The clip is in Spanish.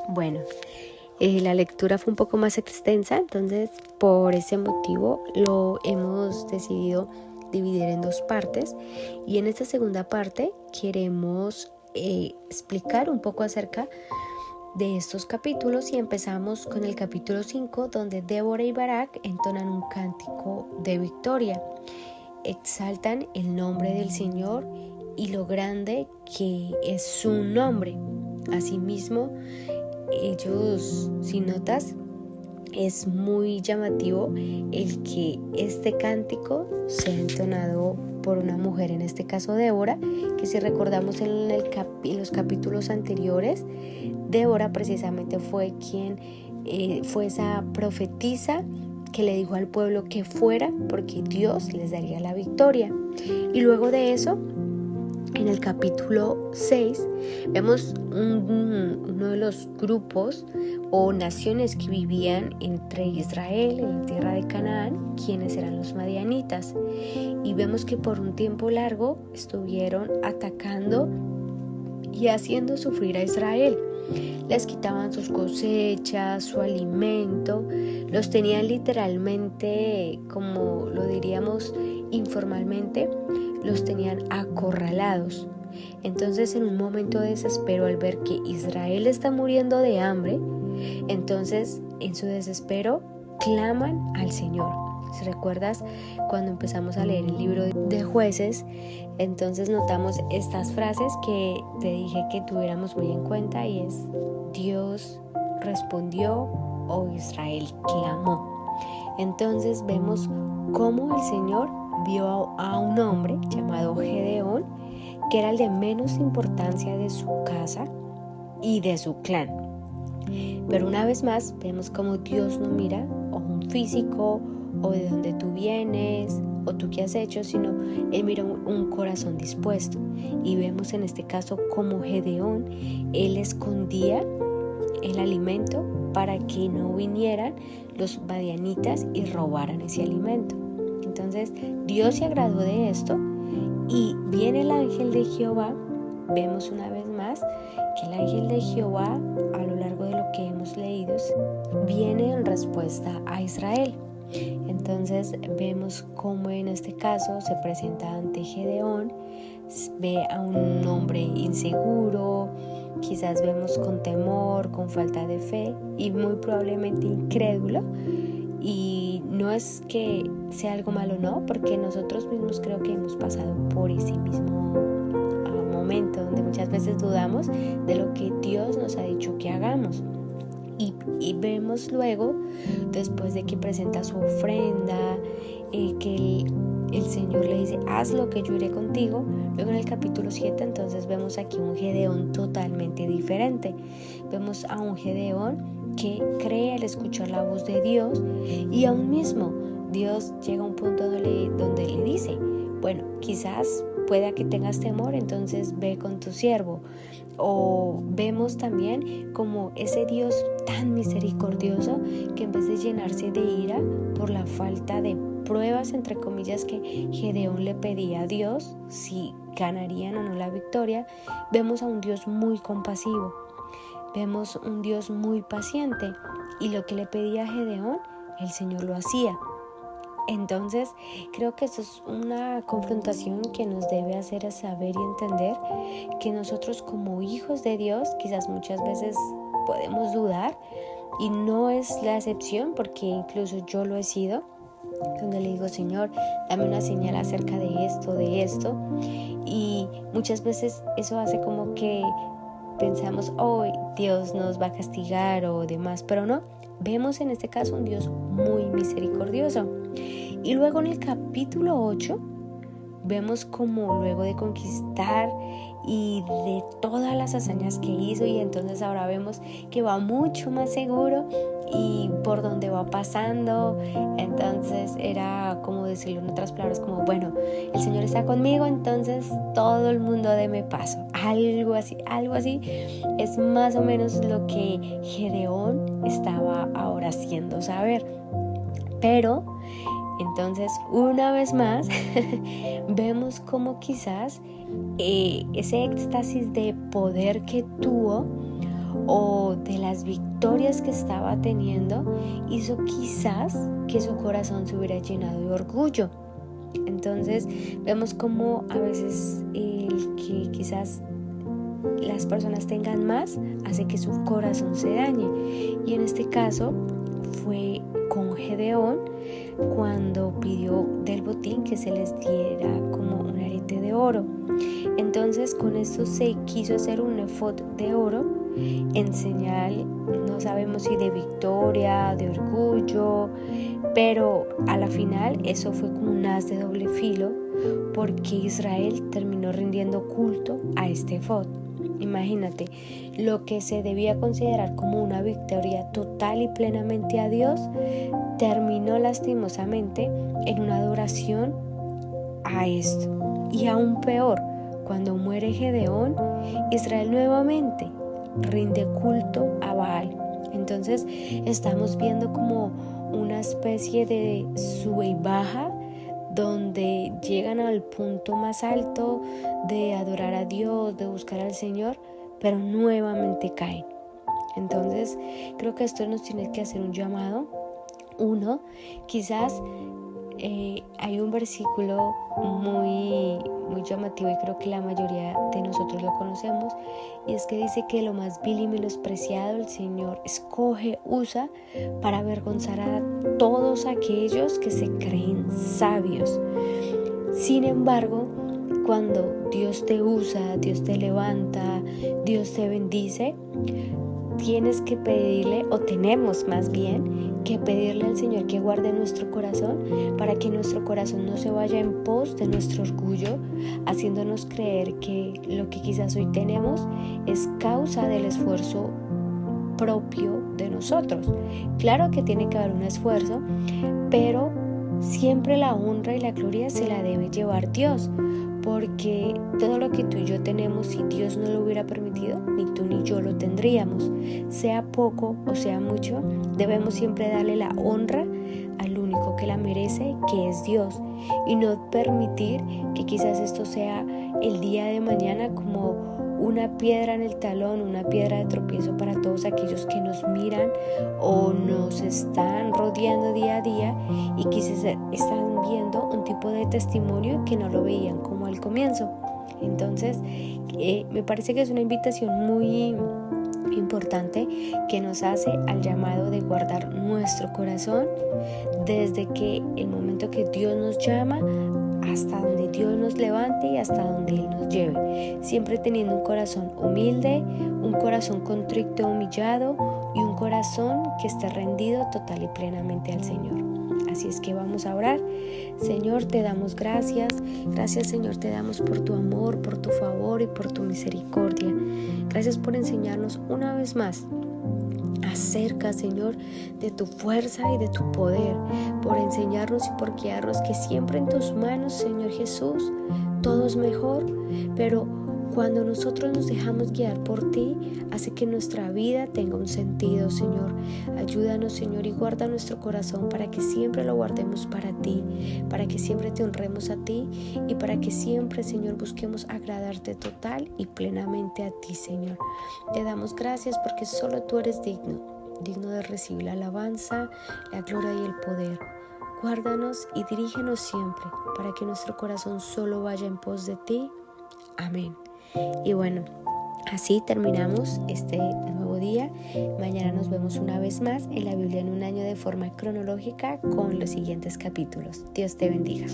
Bueno, la lectura fue un poco más extensa, entonces por ese motivo lo hemos decidido dividir en dos partes, y en esta segunda parte queremos explicar un poco acerca de estos capítulos, y empezamos con el capítulo 5, donde Débora y Barak entonan un cántico de victoria. Exaltan el nombre del Señor y lo grande que es su nombre. Asimismo, ellos, si notas, es muy llamativo el que este cántico sea entonado por una mujer, en este caso Débora, que si recordamos en los capítulos anteriores, Débora precisamente fue quien fue esa profetisa que le dijo al pueblo que fuera porque Dios les daría la victoria. Y luego de eso, en el capítulo 6 vemos uno de los grupos o naciones que vivían entre Israel, en la tierra de Canaán, quienes eran los madianitas, y vemos que por un tiempo largo estuvieron atacando y haciendo sufrir a Israel. Les quitaban sus cosechas, su alimento, los tenían literalmente, como lo diríamos informalmente, los tenían acorralados. Entonces, en un momento de desespero, al ver que Israel está muriendo de hambre, entonces en su desespero claman al Señor. Si recuerdas, cuando empezamos a leer el libro de Jueces, entonces notamos estas frases que te dije que tuviéramos muy en cuenta, y es: Dios respondió o Israel clamó. Entonces vemos cómo el Señor vio a un hombre llamado Gedeón, que era el de menos importancia de su casa y de su clan. Pero una vez más vemos cómo Dios no mira o un físico o de dónde tú vienes o tú qué has hecho, sino Él mira un corazón dispuesto. Y vemos en este caso como Gedeón, él escondía el alimento para que no vinieran los madianitas y robaran ese alimento. Entonces Dios se agradó de esto, y viene el ángel de Jehová. Vemos una vez más que el ángel de Jehová, a lo largo de lo que hemos leído, viene en respuesta a Israel. Entonces vemos cómo en este caso se presenta ante Gedeón, ve a un hombre inseguro, quizás vemos con temor, con falta de fe y muy probablemente incrédulo. Y no es que sea algo malo, no, porque nosotros mismos creo que hemos pasado por ese mismo momento donde muchas veces dudamos de lo que Dios nos ha dicho que hagamos. Y vemos luego, después de que presenta su ofrenda, que el Señor le dice: haz lo que yo iré contigo. Luego en el capítulo 7 entonces vemos aquí un Gedeón totalmente diferente. Vemos a un Gedeón que cree al escuchar la voz de Dios, y aún mismo Dios llega a un punto donde le dice: bueno, quizás pueda que tengas temor, entonces ve con tu siervo. O vemos también como ese Dios tan misericordioso, que en vez de llenarse de ira por la falta de pruebas, entre comillas, que Gedeón le pedía a Dios, si ganarían o no la victoria, vemos a un Dios muy compasivo, vemos un Dios muy paciente, y lo que le pedía a Gedeón, el Señor lo hacía. Entonces creo que eso es una confrontación que nos debe hacer saber y entender que nosotros como hijos de Dios quizás muchas veces podemos dudar, y no es la excepción, porque incluso yo lo he sido, donde le digo: Señor, dame una señal acerca de esto, y muchas veces eso hace como que pensamos: oh, Dios nos va a castigar o demás, pero no, vemos en este caso un Dios muy misericordioso. Y luego en el capítulo 8 vemos como luego de conquistar y de todas las hazañas que hizo, y entonces ahora vemos que va mucho más seguro, y por donde va pasando, entonces era como decirlo en otras palabras, como: bueno, el Señor está conmigo, entonces todo el mundo deme paso. Algo así es más o menos lo que Gedeón estaba ahora haciendo saber. Pero entonces, una vez más, vemos como quizás ese éxtasis de poder que tuvo o de las victorias que estaba teniendo hizo quizás que su corazón se hubiera llenado de orgullo. Entonces vemos como a veces el que quizás las personas tengan más hace que su corazón se dañe, y en este caso fue con Gedeón cuando pidió del botín que se les diera como un arete de oro. Entonces con esto se quiso hacer un efod de oro en señal, no sabemos si de victoria, de orgullo, pero a la final eso fue como un as de doble filo, porque Israel terminó rindiendo culto a este efod. Imagínate, lo que se debía considerar como una victoria total y plenamente a Dios, terminó lastimosamente en una adoración a esto. Y aún peor, cuando muere Gedeón, Israel nuevamente rinde culto a Baal. Entonces estamos viendo como una especie de sube y baja, donde llegan al punto más alto de adorar a Dios, de buscar al Señor, pero nuevamente caen. Entonces creo que esto nos tiene que hacer un llamado. Uno, quizás hay un versículo muy llamativo, y creo que la mayoría de nosotros lo conocemos, y es que dice que lo más vil y menospreciado el Señor escoge, usa para avergonzar a todos aquellos que se creen sabios. Sin embargo, cuando Dios te usa, Dios te levanta, Dios te bendice, tienes que pedirle, o tenemos más bien que pedirle al Señor que guarde nuestro corazón, para que nuestro corazón no se vaya en pos de nuestro orgullo, haciéndonos creer que lo que quizás hoy tenemos es causa del esfuerzo propio de nosotros. Claro que tiene que haber un esfuerzo, pero siempre la honra y la gloria se la debe llevar Dios, porque todo lo que tú y yo tenemos, si Dios no lo hubiera permitido, ni tú ni yo lo tendríamos. Sea poco o sea mucho, debemos siempre darle la honra al único que la merece, que es Dios, y no permitir que quizás esto sea el día de mañana como una piedra en el talón, una piedra de tropiezo para todos aquellos que nos miran o nos están rodeando día a día y quizás están viendo un tipo de testimonio que no lo veían como al comienzo. Entonces me parece que es una invitación muy importante que nos hace al llamado de guardar nuestro corazón desde que el momento que Dios nos llama hasta donde Dios nos levante y hasta donde Él nos lleve, siempre teniendo un corazón humilde, un corazón contrito, humillado, y un corazón que esté rendido total y plenamente al Señor. Así es que vamos a orar. Señor, te damos gracias. Gracias, Señor, te damos por tu amor, por tu favor y por tu misericordia. Gracias por enseñarnos una vez más acerca, Señor, de tu fuerza y de tu poder, por enseñarnos y por guiarnos que siempre en tus manos, Señor Jesús, todo es mejor, pero cuando nosotros nos dejamos guiar por ti, hace que nuestra vida tenga un sentido, Señor. Ayúdanos, Señor, y guarda nuestro corazón para que siempre lo guardemos para ti, para que siempre te honremos a ti y para que siempre, Señor, busquemos agradarte total y plenamente a ti, Señor. Te damos gracias porque solo tú eres digno de recibir la alabanza, la gloria y el poder. Guárdanos y dirígenos siempre para que nuestro corazón solo vaya en pos de ti. Amén. Y bueno, así terminamos este nuevo día. Mañana nos vemos una vez más en la Biblia en un año de forma cronológica con los siguientes capítulos. Dios te bendiga.